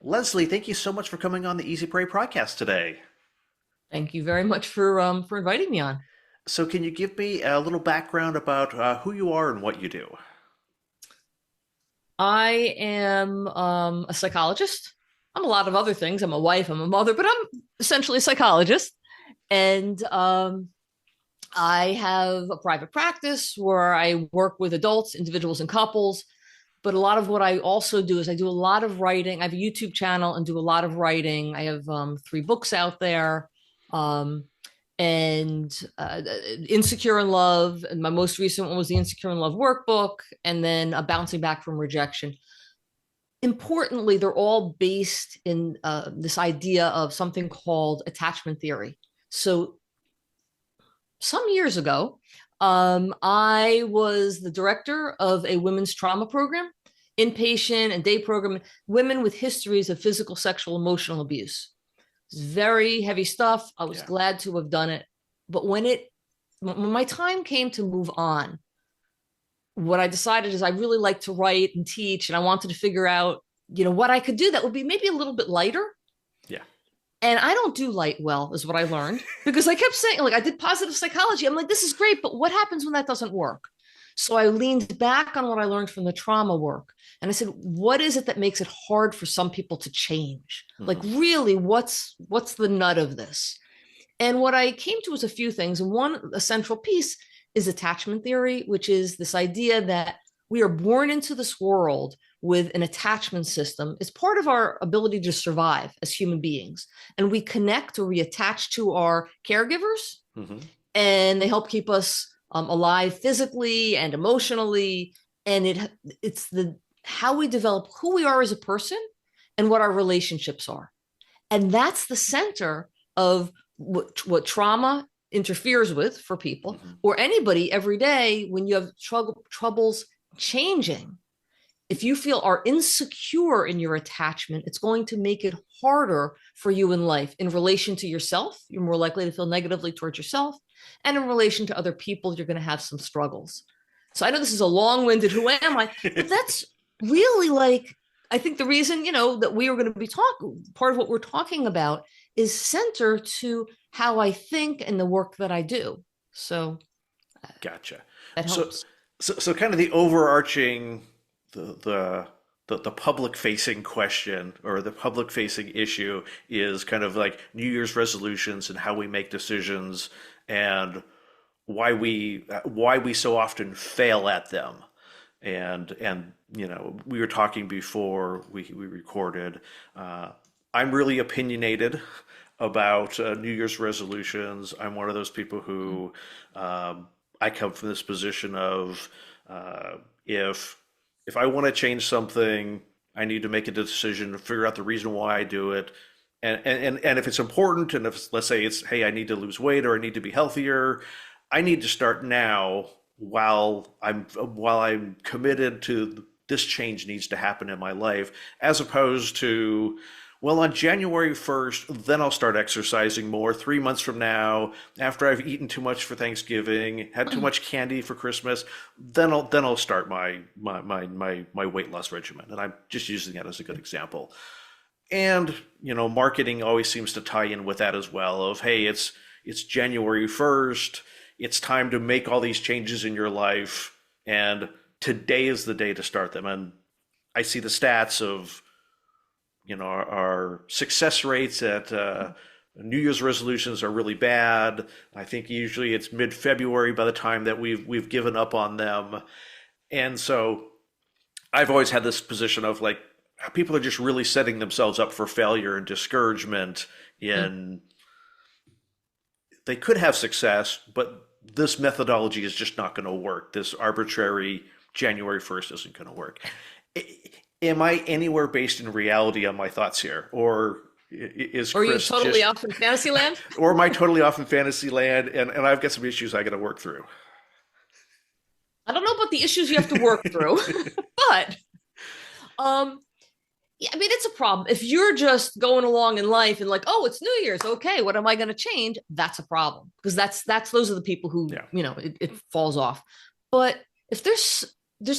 Leslie, thank you so much for coming on the Easy Prey podcast today. Thank you very much for inviting me on. So, can you give me a little background about who you are and what you do? I am a psychologist. I'm a lot of other things. I'm a wife, I'm a mother, but I'm essentially a psychologist. And I have a private practice where I work with adults, individuals, and couples. But a lot of what I also do is I do a lot of writing. I have a YouTube channel and do a lot of writing. I have three books out there. Um, and Insecure in Love. And my most recent one was the Insecure in Love Workbook, and then Bouncing Back from Rejection. Importantly, they're all based in this idea of something called attachment theory. So, some years ago, I was the director of a women's trauma program, inpatient and day program, women with histories of physical, sexual, emotional abuse. It's very heavy stuff. I was Yeah. glad to have done it. But when my time came to move on, what I decided is I really like to write and teach, and I wanted to figure out, what I could do that would be maybe a little bit lighter. Yeah. And I don't do light well, is what I learned, because I kept saying, like, I did positive psychology. I'm like, this is great, but what happens when that doesn't work? So I leaned back on what I learned from the trauma work. And I said, what is it that makes it hard for some people to change? Like, Hmm. really, what's the nut of this? And what I came to was a few things. And one, a central piece is attachment theory, which is this idea that we are born into this world with an attachment system. It's part of our ability to survive as human beings. And we connect or we attach to our caregivers, Hmm. and they help keep us alive physically and emotionally. And it's the how we develop who we are as a person and what our relationships are. And that's the center of what trauma interferes with for people Hmm. or anybody every day when you have troubles changing. If you feel are insecure in your attachment, it's going to make it harder for you in life. In relation to yourself, you're more likely to feel negatively towards yourself. And in relation to other people, you're going to have some struggles. So I know this is a long-winded who am I, but that's really like, I think the reason, that we are going to be talking, part of what we're talking about is center to how I think and the work that I do. So Gotcha. that So, helps. so kind of the overarching, the the the public facing question or the public facing issue is kind of like New Year's resolutions and how we make decisions and why we so often fail at them. And we were talking before we recorded. I'm really opinionated about New Year's resolutions. I'm one of those people who I come from this position of uh, if if I want to change something, I need to make a decision, figure out the reason why I do it, and if it's important, and if let's say it's hey, I need to lose weight or I need to be healthier, I need to start now while I'm committed to this change needs to happen in my life, as opposed to well, on January 1st, then I'll start exercising more. 3 months from now, after I've eaten too much for Thanksgiving, had too much candy for Christmas, then I'll start my weight loss regimen. And I'm just using that as a good example. And marketing always seems to tie in with that as well. Of hey, it's January 1st. It's time to make all these changes in your life, and today is the day to start them. And I see the stats of our success rates at New Year's resolutions are really bad. I think usually it's mid-February by the time that we've given up on them. And so I've always had this position of like people are just really setting themselves up for failure and discouragement in they could have success, but this methodology is just not going to work. This arbitrary January 1st isn't going to work. Am I anywhere based in reality on my thoughts here? Or is Or are you Chris totally just, off in fantasy land? or am I totally off in fantasy land and I've got some issues I got to work through? I don't know about the issues you have to work through, but um, yeah, I mean, it's a problem. If you're just going along in life and like, oh, it's New Year's, okay, what am I going to change? That's a problem because that's those are the people who Yeah. it falls off. But if there's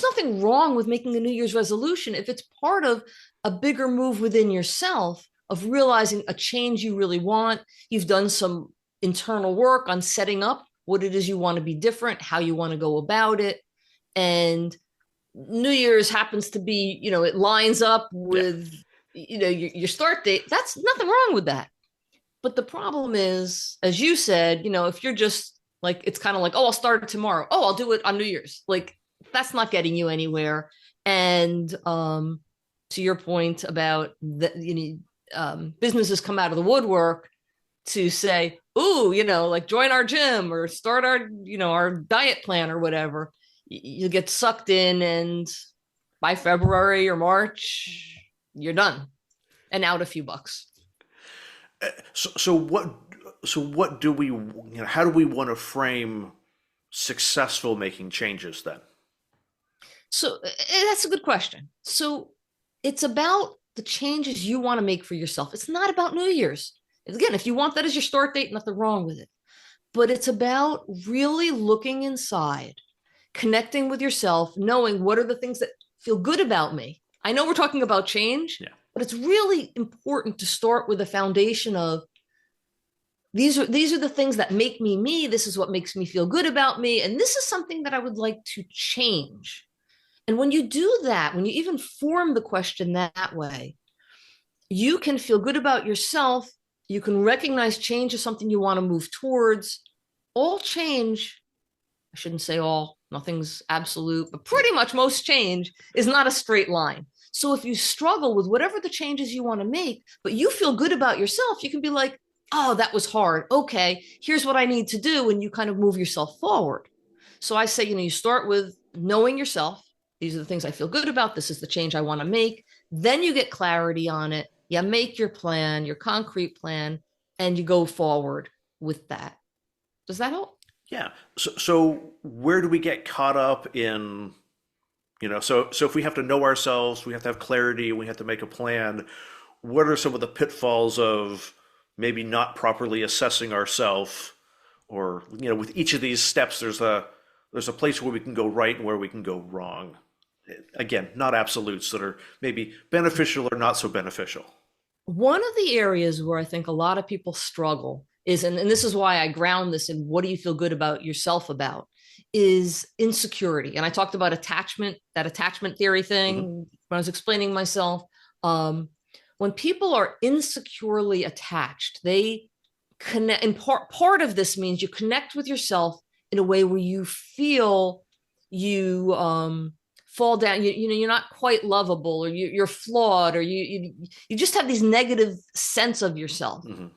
nothing wrong with making a New Year's resolution if it's part of a bigger move within yourself of realizing a change you really want. You've done some internal work on setting up what it is you want to be different, how you want to go about it. And New Year's happens to be, it lines up Yeah. with, your start date. That's nothing wrong with that. But the problem is, as you said, if you're just like, it's kind of like, oh, I'll start it tomorrow. Oh, I'll do it on New Year's. Like, that's not getting you anywhere. And to your point about that, businesses come out of the woodwork to say, ooh, like join our gym or start our diet plan or whatever. You get sucked in, and by February or March, you're done and out a few bucks. So what do we, how do we want to frame successful making changes then? So that's a good question. So it's about the changes you want to make for yourself. It's not about New Year's. Again, if you want that as your start date, nothing wrong with it. But it's about really looking inside, connecting with yourself, knowing what are the things that feel good about me. I know we're talking about change, Yeah. but it's really important to start with a foundation of these are the things that make me me. This is what makes me feel good about me. And this is something that I would like to change. And when you do that, when you even form the question that way, you can feel good about yourself. You can recognize change as something you want to move towards. All change, I shouldn't say all, nothing's absolute, but pretty much most change is not a straight line. So if you struggle with whatever the changes you want to make, but you feel good about yourself, you can be like, oh, that was hard. Okay, here's what I need to do. And you kind of move yourself forward. So I say, you start with knowing yourself. These are the things I feel good about. This is the change I want to make. Then you get clarity on it. You make your plan, your concrete plan, and you go forward with that. Does that help? Yeah. So where do we get caught up in, so if we have to know ourselves, we have to have clarity, we have to make a plan. What are some of the pitfalls of maybe not properly assessing ourselves? Or, with each of these steps, there's a place where we can go right and where we can go wrong. Again, not absolutes that are maybe beneficial or not so beneficial. One of the areas where I think a lot of people struggle is, and this is why I ground this in what do you feel good about yourself about, is insecurity. And I talked about attachment, that attachment theory thing Hmm. when I was explaining myself. When people are insecurely attached, they connect, and part of this means you connect with yourself in a way where you feel you fall down, you're not quite lovable, or you're flawed, or you just have these negative sense of yourself. Hmm.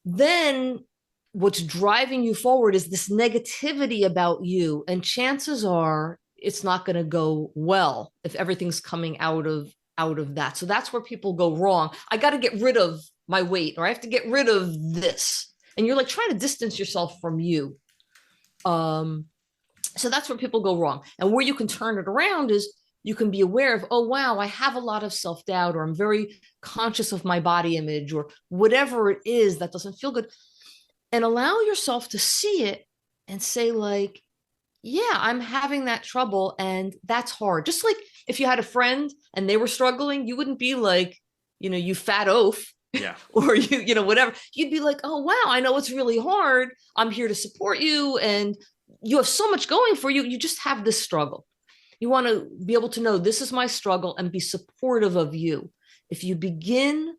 Then what's driving you forward is this negativity about you, and chances are it's not going to go well if everything's coming out of that. So that's where people go wrong. I got to get rid of my weight, or I have to get rid of this, and you're like trying to distance yourself from you. So that's where people go wrong. And where you can turn it around is you can be aware of, oh, wow, I have a lot of self-doubt, or I'm very conscious of my body image, or whatever it is that doesn't feel good. And allow yourself to see it and say, like, yeah, I'm having that trouble, and that's hard. Just like if you had a friend and they were struggling, you wouldn't be like, you fat oaf, Yeah. or whatever. You'd be like, oh, wow, I know it's really hard. I'm here to support you, and you have so much going for you. You just have this struggle. You want to be able to know this is my struggle and be supportive of you. If you begin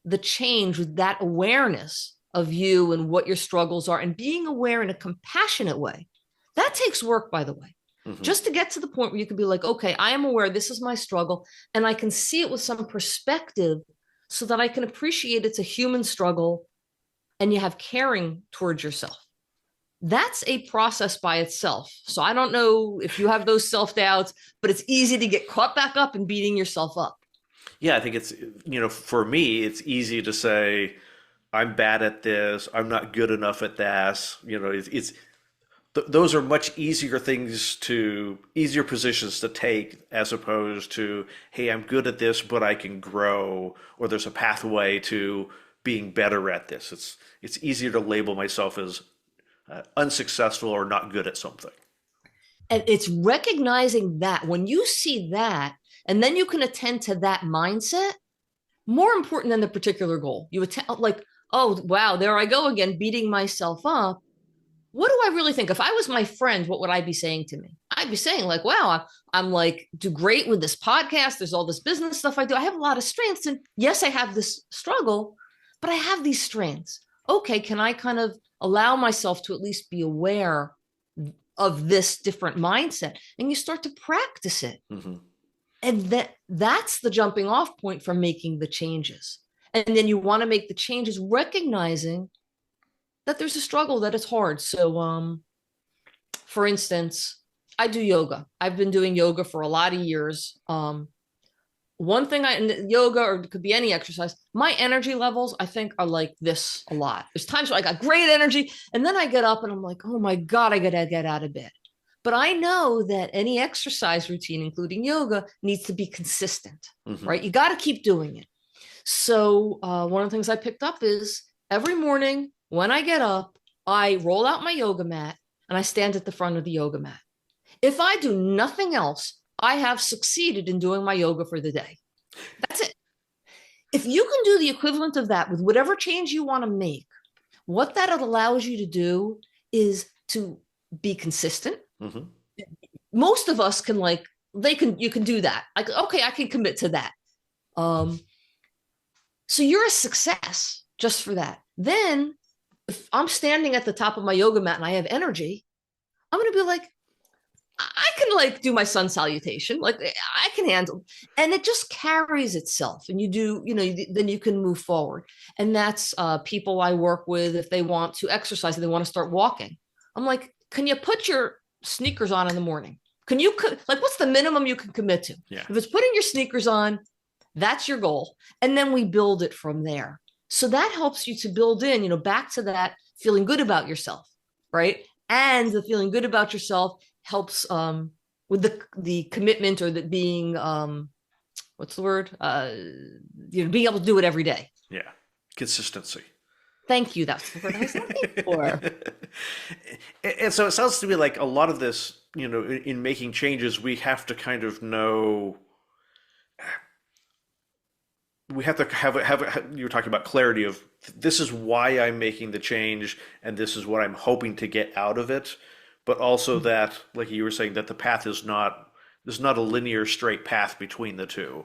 the change with that awareness of you and what your struggles are, and being aware in a compassionate way, that takes work, by the way. Hmm. Just to get to the point where you can be like, okay, I am aware this is my struggle, and I can see it with some perspective so that I can appreciate it's a human struggle, and you have caring towards yourself. That's a process by itself. So I don't know if you have those self-doubts, but it's easy to get caught back up and beating yourself up. Yeah, I think it's, for me, it's easy to say, I'm bad at this, I'm not good enough at that. Those are much easier easier positions to take, as opposed to, hey, I'm good at this, but I can grow, or there's a pathway to being better at this. It's easier to label myself as unsuccessful or not good at something. And it's recognizing that when you see that, And then you can attend to that mindset more important than the particular goal. You attend, like, oh, wow, there I go again, beating myself up. What do I really think? If I was my friend, what would I be saying to me? I'd be saying like, wow, I'm like, do great with this podcast. There's all this business stuff I do. I have a lot of strengths. And yes, I have this struggle, but I have these strengths. Okay, can I kind of allow myself to at least be aware of this different mindset? And you start to practice it. Mm-hmm. And that's the jumping off point for making the changes. And then you want to make the changes recognizing that there's a struggle, that it's hard. So, for instance, I do yoga. I've been doing yoga for a lot of years. One thing yoga, or it could be any exercise, my energy levels, I think, are like this a lot. There's times where I got great energy, and then I get up and I'm like, oh my God, I gotta get out of bed. But I know that any exercise routine, including yoga, needs to be consistent, right? You got to keep doing it. So one of the things I picked up is every morning when I get up, I roll out my yoga mat and I stand at the front of the yoga mat. If I do nothing else, I have succeeded in doing my yoga for the day. That's it. If you can do the equivalent of that with whatever change you want to make, what that allows you to do is to be consistent. Mm-hmm. Most of us can you can do that. Like, okay, I can commit to that. So you're a success just for that. Then if I'm standing at the top of my yoga mat and I have energy, I'm going to be like, I can like do my sun salutation. Like I can handle, and it just carries itself. And you do, then you can move forward. And that's people I work with, if they want to exercise and they want to start walking. I'm like, can you put your sneakers on in the morning? Can you, like, what's the minimum you can commit to? Yeah. If it's putting your sneakers on, that's your goal. And then we build it from there. So that helps you to build in, back to that feeling good about yourself, right? And the feeling good about yourself helps with the commitment, or the being, what's the word? Being able to do it every day. Yeah. Consistency. Thank you. That's the word I was looking for. And so it sounds to me like a lot of this, in making changes, we have to kind of know, we have to have you were talking about clarity of, this is why I'm making the change and this is what I'm hoping to get out of it. But also that, like you were saying, that the path there's not a linear straight path between the two,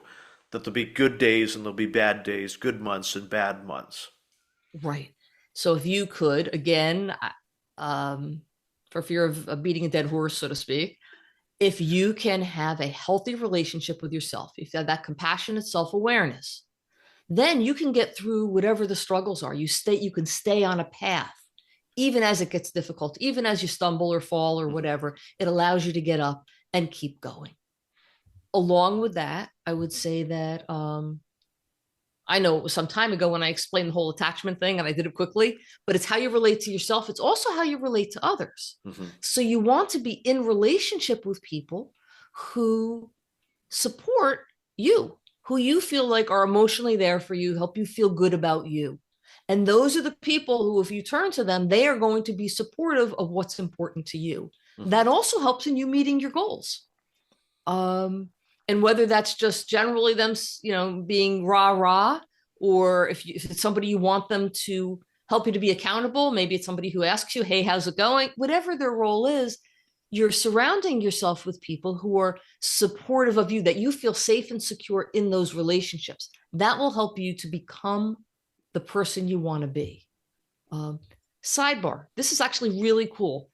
that there'll be good days and there'll be bad days, good months and bad months. Right. So if you could, again, for fear of beating a dead horse, so to speak, if you can have a healthy relationship with yourself, if you have that compassionate self-awareness, then you can get through whatever the struggles are. You can stay on a path, even as it gets difficult, even as you stumble or fall or whatever. It allows you to get up and keep going. Along with that, I would say that I know it was some time ago when I explained the whole attachment thing, and I did it quickly, but it's how you relate to yourself. It's also how you relate to others. Mm-hmm. So you want to be in relationship with people who support you, who you feel like are emotionally there for you, help you feel good about you. And those are the people who, if you turn to them, they are going to be supportive of what's important to you. Mm-hmm. That also helps in you meeting your goals. And whether that's just generally them, being rah-rah, or if it's somebody you want them to help you to be accountable, maybe it's somebody who asks you, hey, how's it going? Whatever their role is, you're surrounding yourself with people who are supportive of you, that you feel safe and secure in those relationships. That will help you to become the person you want to be. Sidebar, this is actually really cool.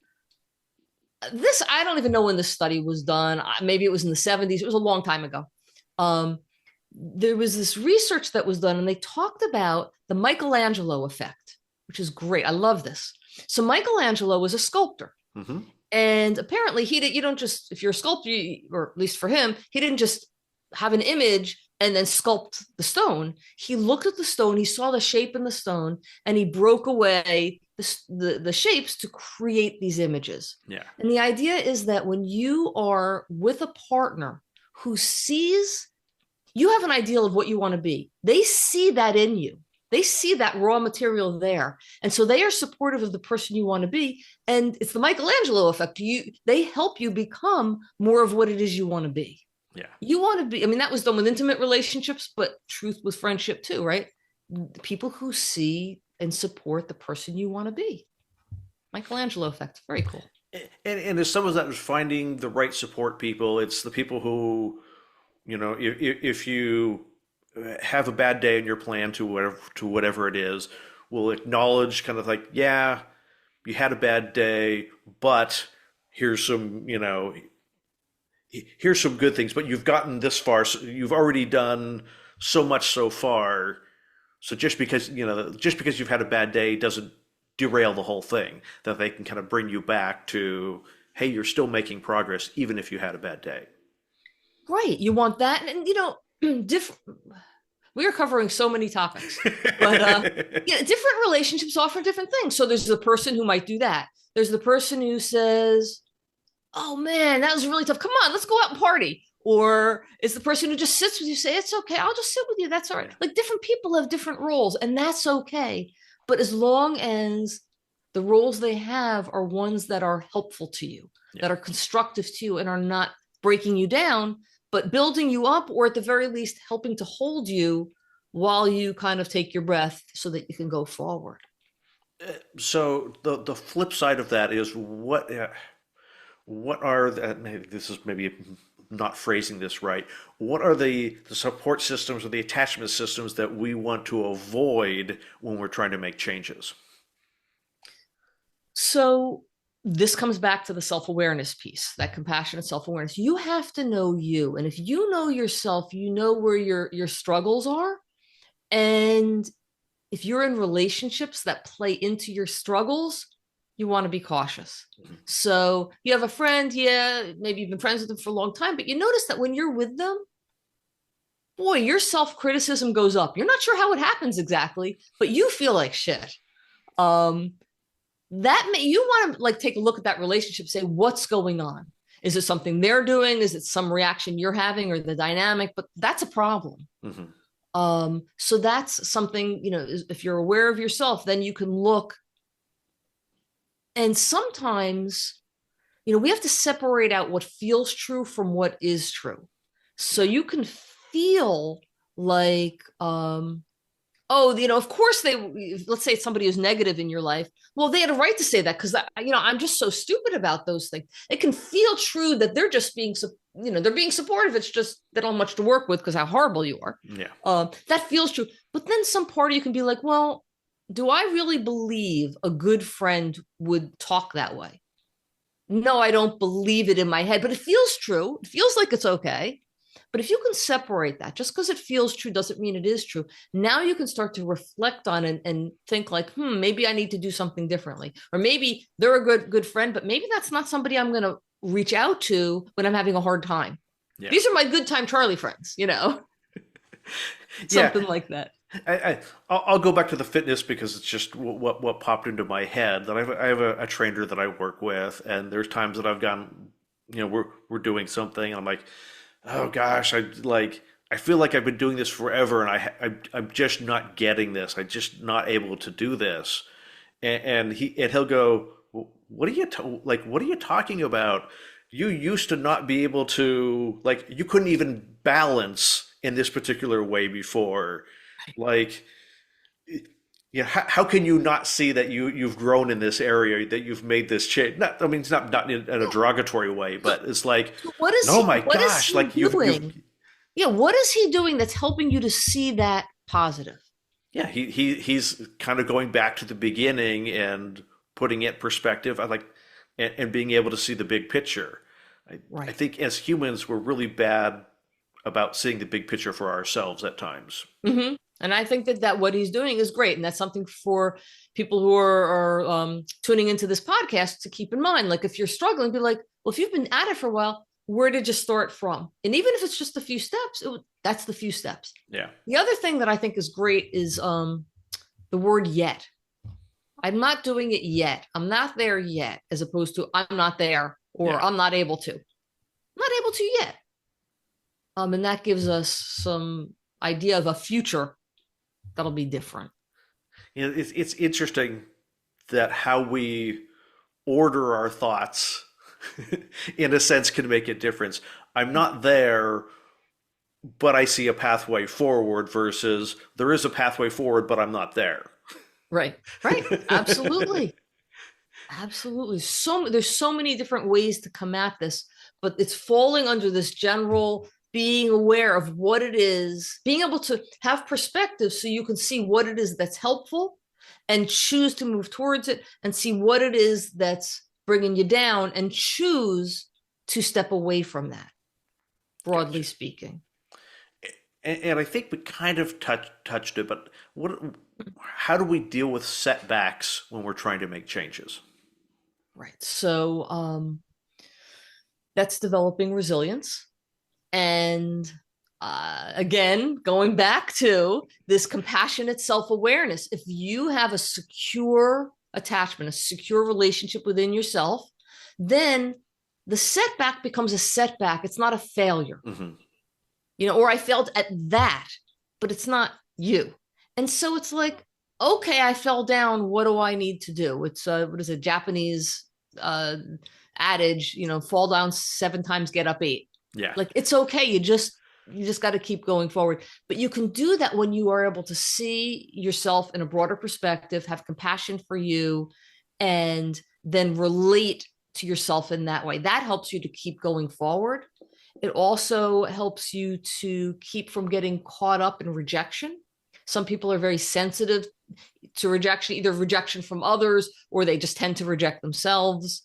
I don't even know when this study was done. Maybe it was in the 70s. It was a long time ago. There was this research that was done, and they talked about the Michelangelo effect, which is great. I love this. So Michelangelo was a sculptor. Mm-hmm. And apparently you don't just, if you're a sculptor, or at least for him, he didn't just have an image and then sculpt the stone. He looked at the stone, he saw the shape in the stone, and he broke away the shapes to create these images. Yeah. And the idea is that when you are with a partner who sees, you have an ideal of what you want to be, they see that in you. They see that raw material there. And so they are supportive of the person you want to be. And it's the Michelangelo effect. They help you become more of what it is you want to be. Yeah. You want to be, I mean, that was done with intimate relationships, but truth with friendship too, right? People who see and support the person you want to be. Michelangelo effect. Very cool. And as some of that is finding the right support people, it's the people who, if you have a bad day in your plan to whatever it is, will acknowledge kind of like, yeah, you had a bad day, but here's some, here's some good things, but you've gotten this far, so you've already done so much so far. So just because you've had a bad day doesn't derail the whole thing. That they can kind of bring you back to, hey, you're still making progress even if you had a bad day. Right. You want that. And, different. We are covering so many topics, but different relationships offer different things. So there's the person who might do that. There's the person who says, oh man, that was really tough. Come on, let's go out and party. Or it's the person who just sits with you, say, it's okay, I'll just sit with you. That's all right. Like different people have different roles, and that's okay. But as long as the roles they have are ones that are helpful to you, that are constructive to you, and are not breaking you down, but building you up, or at the very least helping to hold you while you kind of take your breath so that you can go forward. So the flip side of that is what are maybe this is maybe not phrasing this right. What are the support systems or the attachment systems that we want to avoid when we're trying to make changes? So this comes back to the self-awareness piece, that compassionate self-awareness. You have to know you. And if you know yourself, you know where your struggles are. And if you're in relationships that play into your struggles, you want to be cautious. So you have a friend, yeah, maybe you've been friends with them for a long time, but you notice that when you're with them, boy, your self-criticism goes up. You're not sure how it happens exactly, but you feel like shit. You want to like take a look at that relationship, say, what's going on? Is it something they're doing? Is it some reaction you're having or the dynamic? But that's a problem. So that's something, if you're aware of yourself, then you can look. And sometimes, we have to separate out what feels true from what is true. So you can feel like, of course let's say it's somebody who's negative in your life. Well, they had a right to say that because, I'm just so stupid about those things. It can feel true that they're just being, they're being supportive. It's just they don't have much to work with because how horrible you are. Yeah. That feels true. But then some part of you can be like, well, do I really believe a good friend would talk that way? No, I don't believe it in my head, but it feels true. It feels like it's okay. But if you can separate that, just because it feels true doesn't mean it is true. Now you can start to reflect on it and think like, maybe I need to do something differently. Or maybe they're a good friend, but maybe that's not somebody I'm going to reach out to when I'm having a hard time. Yeah. These are my good time Charlie friends, something like that. I'll go back to the fitness because it's just what popped into my head. That I have a trainer that I work with, and there's times that I've gone, we're doing something, and I'm like, oh gosh, I feel like I've been doing this forever, and I'm just not getting this. I'm just not able to do this, and he'll go, what are you talking about? You used to not be able to, you couldn't even balance in this particular way before. How can you not see that you've grown in this area, that you've made this change? It's not in a derogatory way, but it's like, what is oh my gosh, what is he doing that's helping you to see that positive? Yeah, he's kind of going back to the beginning and putting it in perspective. And being able to see the big picture. I think as humans, we're really bad about seeing the big picture for ourselves at times. Mm-hmm. And I think that what he's doing is great. And that's something for people who are tuning into this podcast to keep in mind. Like if you're struggling, be like, well, if you've been at it for a while, where did you start from? And even if it's just a few steps, that's the few steps. Yeah. The other thing that I think is great is the word yet. I'm not doing it yet. I'm not there yet, as opposed to I'm not there or I'm not able to. I'm not able to yet. And that gives us some idea of a future that'll be different. It's interesting that how we order our thoughts in a sense can make a difference. I'm not there, but I see a pathway forward versus there is a pathway forward, but I'm not there. Right. Right. Absolutely. Absolutely. There's so many different ways to come at this, but it's falling under this general being aware of what it is, being able to have perspective so you can see what it is that's helpful and choose to move towards it, and see what it is that's bringing you down and choose to step away from that, broadly Gotcha. speaking. And I think we kind of touched it, but how do we deal with setbacks when we're trying to make changes? Right. So that's developing resilience. And again, going back to this compassionate self-awareness, if you have a secure attachment, a secure relationship within yourself, then the setback becomes a setback. It's not a failure, Hmm. or I failed at that, but it's not you. And so it's like, okay, I fell down. What do I need to do? It's what is it, Japanese uh, adage, fall down 7 times, get up 8. Yeah. Like, it's okay. You just got to keep going forward. But you can do that when you are able to see yourself in a broader perspective, have compassion for you, and then relate to yourself in that way. That helps you to keep going forward. It also helps you to keep from getting caught up in rejection. Some people are very sensitive to rejection, either rejection from others, or they just tend to reject themselves.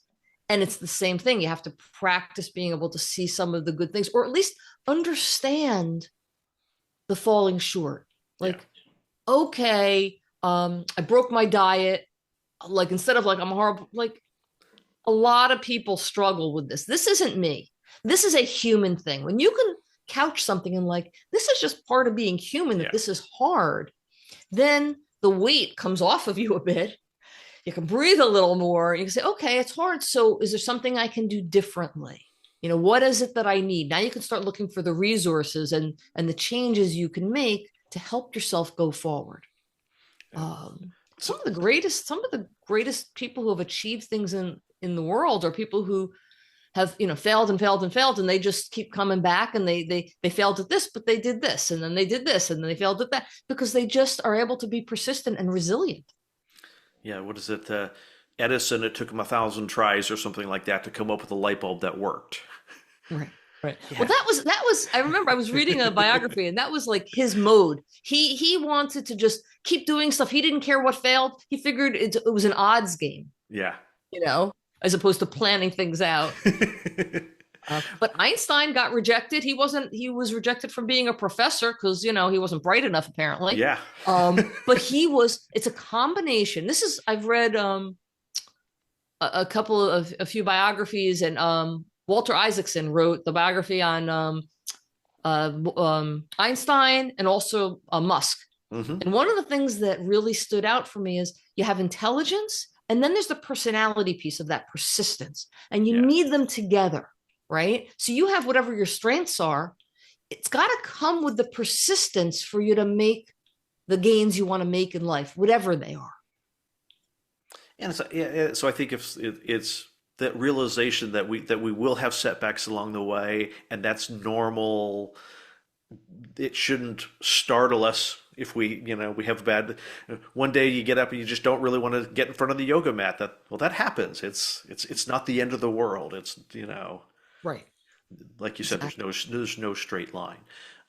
And it's the same thing. You have to practice being able to see some of the good things, or at least understand the falling short. Yeah. Like, okay, I broke my diet. Like, instead of like, I'm horrible, like, a lot of people struggle with this. This isn't me. This is a human thing. When you can couch something in like, this is just part of being human, that Yeah. this is hard, then the weight comes off of you a bit. You can breathe a little more. You can say, okay, it's hard. So is there something I can do differently? What is it that I need? Now you can start looking for the resources and the changes you can make to help yourself go forward. Yeah. So, Some of the greatest people who have achieved things in the world are people who have failed and failed and failed, and they just keep coming back, and they failed at this, but they did this, and then they did this, and then they failed at that, because they just are able to be persistent and resilient. yeah, what is it? Edison, it took him 1,000 tries or something like that to come up with a light bulb that worked. Right. Right. Well, Yeah. that was I remember I was reading a biography, and that was like his mode. He wanted to just keep doing stuff. He didn't care what failed. He figured it was an odds game, Yeah. you know, as opposed to planning things out. But Einstein got rejected. He was rejected from being a professor because, he wasn't bright enough, apparently. Yeah. But it's a combination. I've read a few biographies, and Walter Isaacson wrote the biography on Einstein, and also Musk. Hmm. And one of the things that really stood out for me is you have intelligence, and then there's the personality piece of that, persistence, and you Yeah. need them together, right? So you have whatever your strengths are. It's got to come with the persistence for you to make the gains you want to make in life, whatever they are. And so, yeah, so I think it's that realization that we will have setbacks along the way, and that's normal. It shouldn't startle us if we have bad. One day you get up and you just don't really want to get in front of the yoga mat. That happens. It's not the end of the world. It's Right. like you said, Exactly. there's no straight line.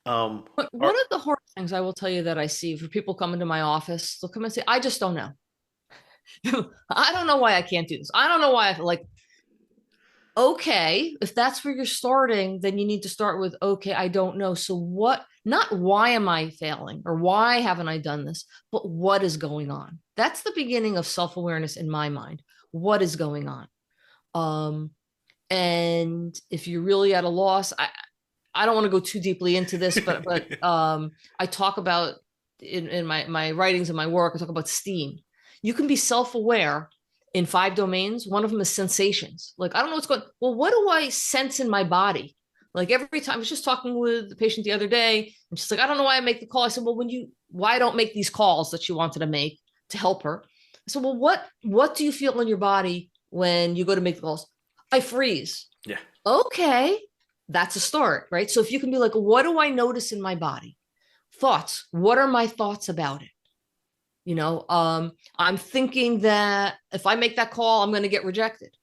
Um, But one are, of the hard things I will tell you that I see for people coming to my office, they'll come and say, I just don't know. I don't know why I can't do this. I don't know why I feel like, okay, if that's where you're starting, then you need to start with, okay, I don't know. So what, not why am I failing or why haven't I done this, but what is going on? That's the beginning of self-awareness in my mind. What is going on? Um, and if you're really at a loss, I don't want to go too deeply into this, but I talk about in my writings and my work, I talk about STEAM. You can be self-aware in 5 domains. One of them is sensations. Like, I don't know what's going. Well, what do I sense in my body? Like, every time I was just talking with the patient the other day, and she's like, I don't know why I make the call. I said, well, why don't make these calls that she wanted to make to help her? I said, well, what do you feel in your body when you go to make the calls? I freeze. yeah. Okay, That's a start, right? So if you can be like, what do I notice in my body? Thoughts. What are my thoughts about it? I'm thinking that if I make that call, I'm going to get rejected.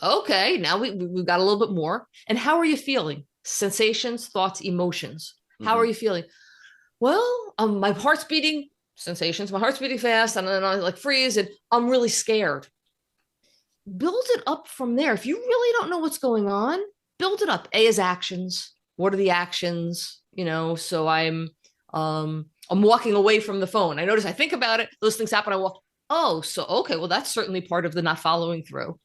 Okay, now we've got a little bit more. And how are you feeling? Sensations, thoughts, emotions. How are Hmm. you feeling? Well, my heart's beating, sensations, my heart's beating fast, and then I like freeze, and I'm really scared. Build it up from there. If you really don't know what's going on, build it up. A is actions. What are the actions? So I'm walking away from the phone. I notice I think about it, those things happen. I walk. Oh, so okay, well, that's certainly part of the not following through.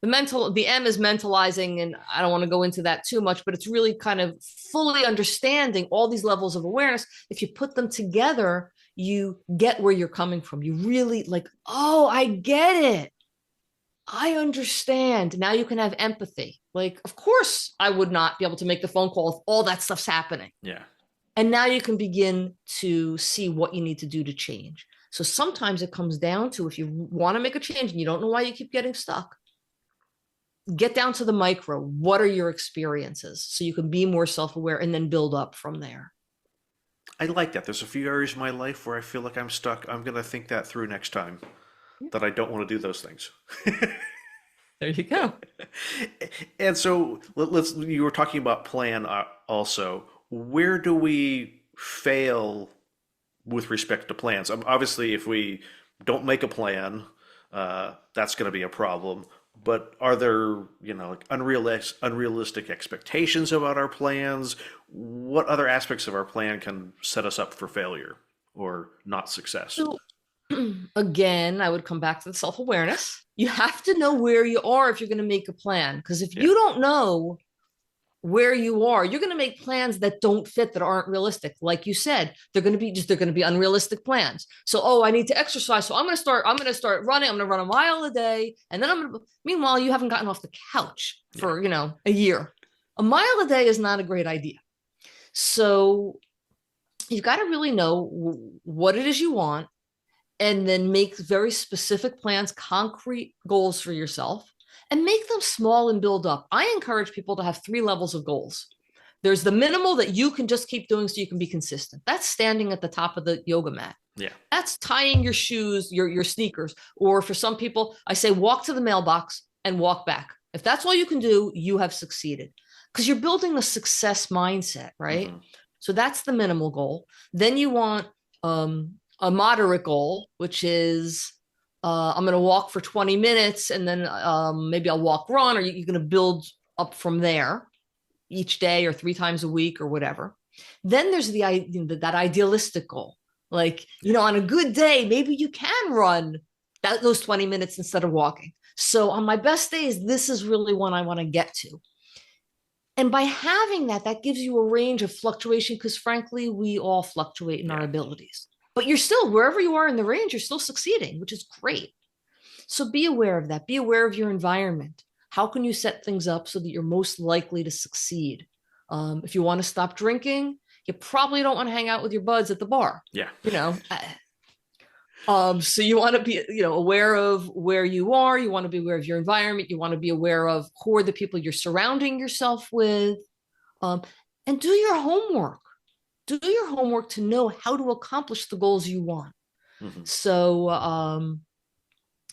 The M is mentalizing, and I don't want to go into that too much, but it's really kind of fully understanding all these levels of awareness. If you put them together, you get where you're coming from. You really like, oh, I get it. I understand. Now you can have empathy. Like, of course, I would not be able to make the phone call if all that stuff's happening. Yeah. And now you can begin to see what you need to do to change. So sometimes it comes down to if you want to make a change and you don't know why you keep getting stuck, get down to the micro. What are your experiences? So you can be more self-aware and then build up from there. I like that. There's a few areas of my life where I feel like I'm stuck. I'm going to think that through next time, that I don't want to do those things. There you go. And so you were talking about plan also. Where do we fail with respect to plans? Obviously, if we don't make a plan, that's going to be a problem. But are there, like unrealistic expectations about our plans? What other aspects of our plan can set us up for failure or not success? So again, I would come back to the self-awareness. You have to know where you are if you're going to make a plan. Because if Yeah. you don't know where you are, you're going to make plans that don't fit, that aren't realistic. Like you said, they're going to be unrealistic plans. So, oh, I need to exercise. So I'm going to start running. I'm going to run a mile a day. And then meanwhile, you haven't gotten off the couch Yeah. for, a year. A mile a day is not a great idea. So you've got to really know what it is you want and then make very specific plans, concrete goals for yourself, and make them small and build up. I encourage people to have 3 levels of goals. There's the minimal that you can just keep doing so you can be consistent. That's standing at the top of the yoga mat. Yeah. That's tying your shoes, your sneakers. Or for some people, I say walk to the mailbox and walk back. If that's all you can do, you have succeeded because you're building a success mindset, right? Hmm. So that's the minimal goal. Then you want a moderate goal, which is I'm going to walk for 20 minutes and then maybe I'll walk run, or you're going to build up from there each day or 3 times a week or whatever. Then there's that idealistic goal. Like, on a good day, maybe you can run those 20 minutes instead of walking. So on my best days, this is really one I want to get to. And by having that gives you a range of fluctuation because frankly, we all fluctuate in our Yeah. abilities. But you're still, wherever you are in the range, you're still succeeding, which is great. So be aware of that. Be aware of your environment. How can you set things up so that you're most likely to succeed? If you want to stop drinking, you probably don't want to hang out with your buds at the bar. Yeah. So you want to be, aware of where you are. You want to be aware of your environment. You want to be aware of who are the people you're surrounding yourself with, and do your homework. Do your homework to know how to accomplish the goals you want. Hmm. So,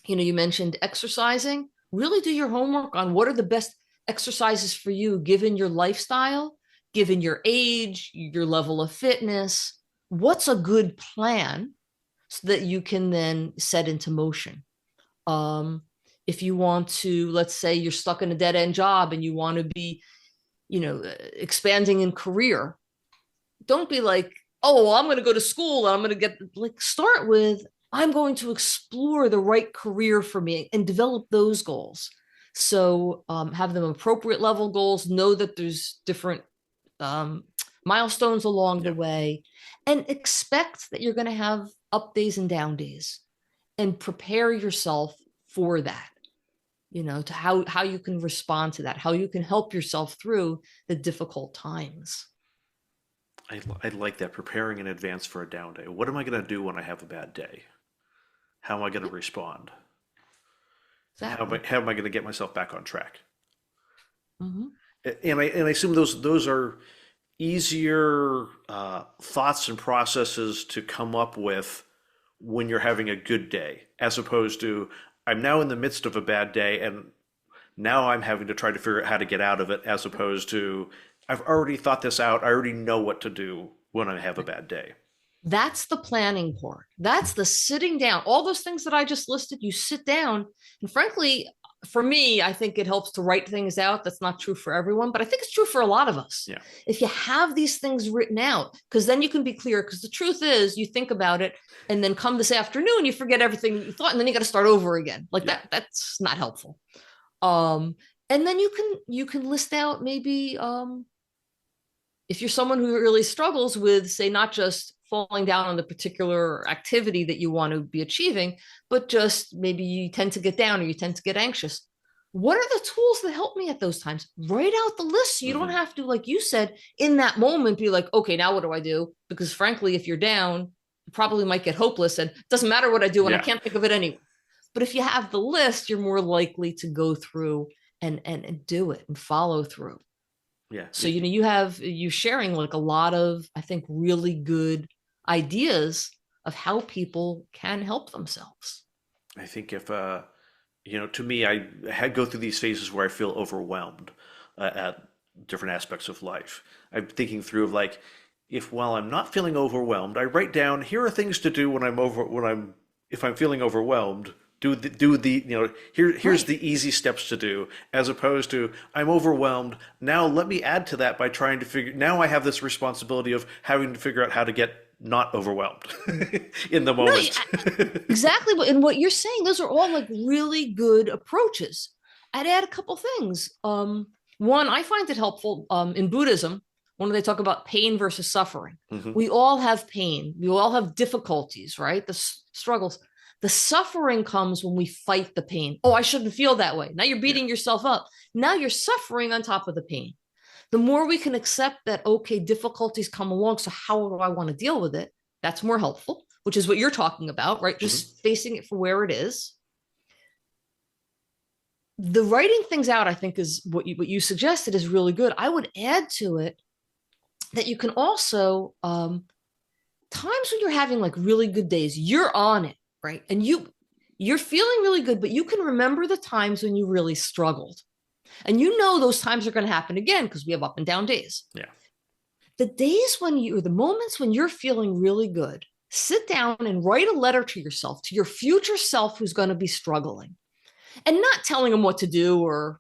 you mentioned exercising. Really do your homework on what are the best exercises for you, given your lifestyle, given your age, your level of fitness. What's a good plan so that you can then set into motion? If you want to, let's say you're stuck in a dead end job and you want to be, expanding in career, don't be like, oh, well, I'm going to go to school and I'm going to start with, I'm going to explore the right career for me and develop those goals. So have them appropriate level goals, know that there's different milestones along the Yeah. way, and expect that you're going to have up days and down days and prepare yourself for that, to how you can respond to that, how you can help yourself through the difficult times. I like that, preparing in advance for a down day. What am I going to do when I have a bad day? How am I going to respond? And Exactly. how am I going to get myself back on track? Mm-hmm. And I assume those are easier thoughts and processes to come up with when you're having a good day, as opposed to I'm now in the midst of a bad day and now I'm having to try to figure out how to get out of it, as opposed to I've already thought this out. I already know what to do when I have a bad day. That's the planning part. That's the sitting down. All those things that I just listed, you sit down. And frankly, for me, I think it helps to write things out. That's not true for everyone, but I think it's true for a lot of us. Yeah. If you have these things written out, because then you can be clear. Because the truth is, you think about it, and then come this afternoon, you forget everything you thought, and then you got to start over again. Like Yeah. that's not helpful. And then you can list out maybe if you're someone who really struggles with, say, not just falling down on the particular activity that you want to be achieving, but just maybe you tend to get down or you tend to get anxious. What are the tools that help me at those times? Write out the list so you don't Hmm. have to, like you said, in that moment, be like, okay, now what do I do? Because frankly, if you're down, you probably might get hopeless and it doesn't matter what I do and I Yeah. can't think of it anyway. But if you have the list, you're more likely to go through and do it and follow through. Yeah. So, you sharing like a lot of, I think, really good ideas of how people can help themselves. I think if to me, I had go through these phases where I feel overwhelmed at different aspects of life. I'm thinking through of like, if while I'm not feeling overwhelmed, I write down here are things to do when I'm if I'm feeling overwhelmed. Do the here's Right. the easy steps to do, as opposed to I'm overwhelmed. Now let me add to that by trying to figure. Now I have this responsibility of having to figure out how to get not overwhelmed in the No, moment. exactly. And what you're saying, those are all like really good approaches. I'd add a couple things. One, I find it helpful in Buddhism when they talk about pain versus suffering. Hmm. We all have pain. We all have difficulties, right? The struggles. The suffering comes when we fight the pain. Oh, I shouldn't feel that way. Now you're Yeah. beating yourself up. Now you're suffering on top of the pain. The more we can accept that, okay, difficulties come along. So how do I want to deal with it? That's more helpful, which is what you're talking about, right? Hmm. Just facing it for where it is. The writing things out, I think, is what you suggested is really good. I would add to it that you can also times when you're having like really good days, you're on it, right? And you're feeling really good, but you can remember the times when you really struggled. And those times are going to happen again because we have up and down days. Yeah. The days when or the moments when you're feeling really good, sit down and write a letter to yourself, to your future self who's going to be struggling, and not telling them what to do or,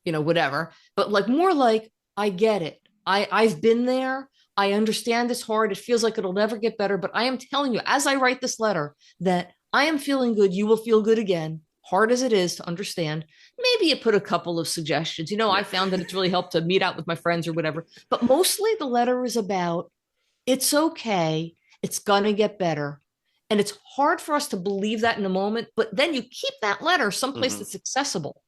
whatever, but like more like, I get it. I've been there. I understand it's hard. It feels like it'll never get better, but I am telling you, as I write this letter, that I am feeling good. You will feel good again, hard as it is to understand. Maybe you put a couple of suggestions. Yeah. I found that it's really helped to meet out with my friends or whatever. But mostly the letter is about it's okay. It's going to get better. And it's hard for us to believe that in the moment, but then you keep that letter someplace Hmm. that's accessible.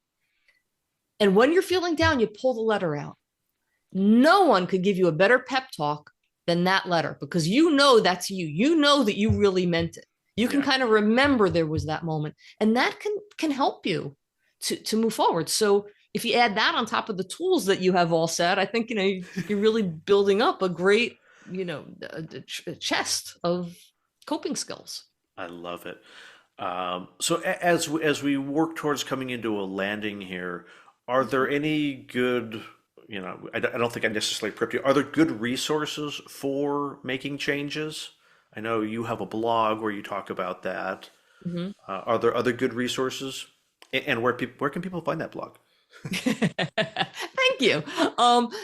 And when you're feeling down, you pull the letter out. No one could give you a better pep talk than that letter because that's you. You know that you really meant it. You can Yeah. kind of remember there was that moment, and that can help you to move forward. So if you add that on top of the tools that you have all set, I think you're really building up a great chest of coping skills. I love it. So as we work towards coming into a landing here, are there any good, I don't think I necessarily prepped you. Are there good resources for making changes? I know you have a blog where you talk about that. Mhm. Are there other good resources? And where can people find that blog? Thank you.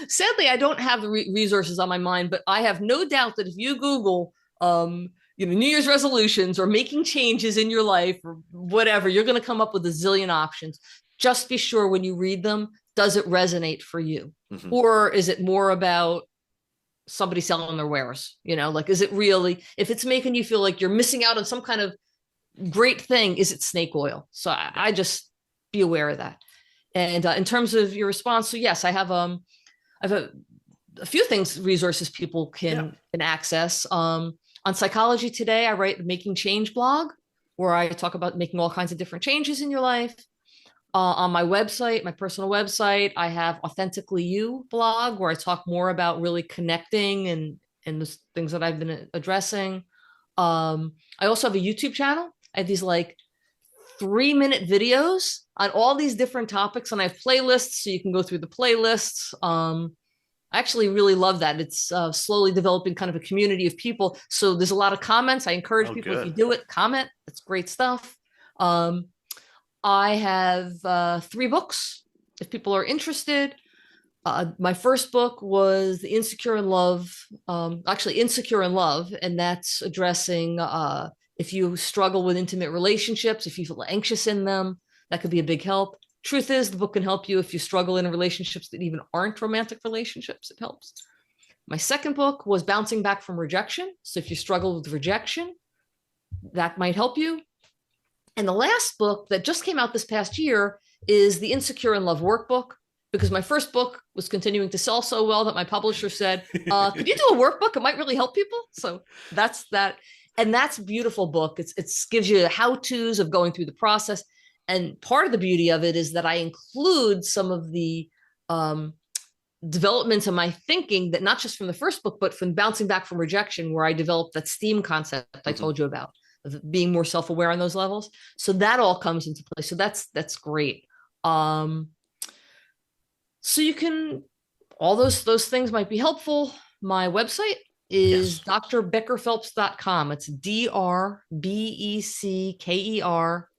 Sadly, I don't have the resources on my mind, but I have no doubt that if you Google, New Year's resolutions or making changes in your life or whatever, you're going to come up with a zillion options. Just be sure when you read them, does it resonate for you? Hmm. Or is it more about somebody selling their wares? Like, is it really, if it's making you feel like you're missing out on some kind of great thing, is it snake oil? So Yeah. I just be aware of that. And in terms of your response, so yes, I have a few things, resources people Yeah. can access. On Psychology Today, I write the Making Change blog, where I talk about making all kinds of different changes in your life. On my website, my personal website, I have Authentically You blog where I talk more about really connecting and the things that I've been addressing. I also have a YouTube channel. I have these like 3-minute videos on all these different topics, and I have playlists so you can go through the playlists. I actually really love that. It's slowly developing kind of a community of people. So there's a lot of comments. I encourage Oh, people, if you good. do it, comment. That's great stuff. Um, I have 3 books if people are interested. My first book was The Insecure in Love, actually Insecure in Love, and that's addressing if you struggle with intimate relationships, if you feel anxious in them, that could be a big help. Truth is, the book can help you if you struggle in relationships that even aren't romantic relationships. It helps. My second book was Bouncing Back from Rejection. So if you struggle with rejection, that might help you. And the last book that just came out this past year is the Insecure in Love Workbook, because my first book was continuing to sell so well that my publisher said, could you do a workbook? It might really help people. So that's that. And that's a beautiful book. It gives you how-tos of going through the process. And part of the beauty of it is that I include some of the developments in my thinking that not just from the first book, but from Bouncing Back from Rejection, where I developed that STEAM concept I told you about, of being more self-aware on those levels. So that all comes into play. So that's great. So you can, all those things might be helpful. My website is Yes. drbeckerphelps.com. It's DRBECKER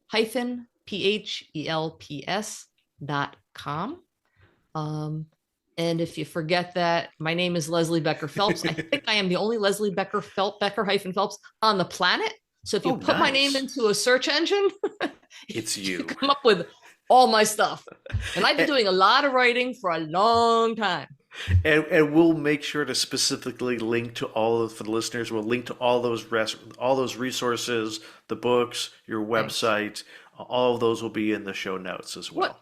hyphen PHELPS.com. And if you forget that, my name is Leslie Becker-Phelps. I think I am the only Leslie Becker hyphen Phelps on the planet. So if you Oh, put my name nice. into a search engine, It's you you. come up with all my stuff. And I've been doing a lot of writing for a long time. And we'll make sure to specifically link to all of, for the listeners, we'll link to all those resources, the books, your Thanks. website, all of those will be in the show notes as What? well.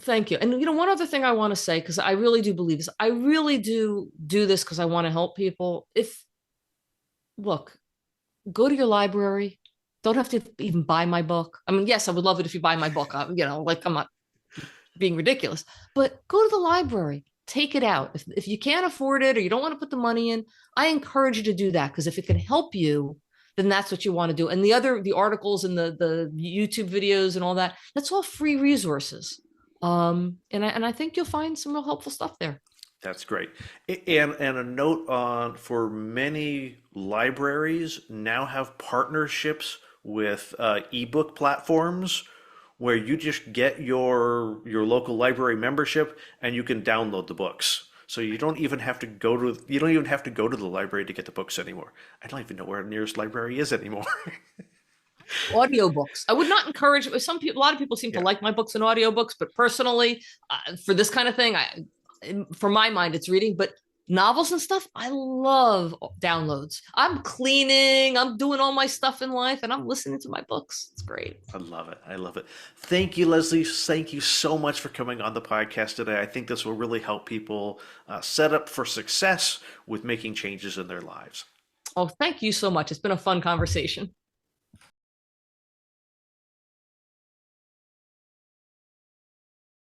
Thank you. And one other thing I want to say, because I really do believe this, I really do this because I want to help people. If look, go to your library. Don't have to even buy my book. I mean, yes, I would love it if you buy my book. Like I'm not being ridiculous, but go to the library, take it out. If you can't afford it or you don't want to put the money in, I encourage you to do that, because if it can help you, then that's what you want to do. And the articles and the YouTube videos and all that, that's all free resources. And I think you'll find some real helpful stuff there. That's great. And a note on, for many libraries now have partnerships with ebook platforms where you just get your local library membership and you can download the books. So you don't even have to go to the library to get the books anymore. I don't even know where the nearest library is anymore. Audiobooks. I would not encourage some people. A lot of people seem to Yeah. like my books and audiobooks, but personally, for this kind of thing, for my mind, it's reading. But novels and stuff, I love downloads. I'm cleaning, I'm doing all my stuff in life, and I'm listening to my books. It's great. I love it. I love it. Thank you, Leslie. Thank you so much for coming on the podcast today. I think this will really help people set up for success with making changes in their lives. Oh, thank you so much. It's been a fun conversation.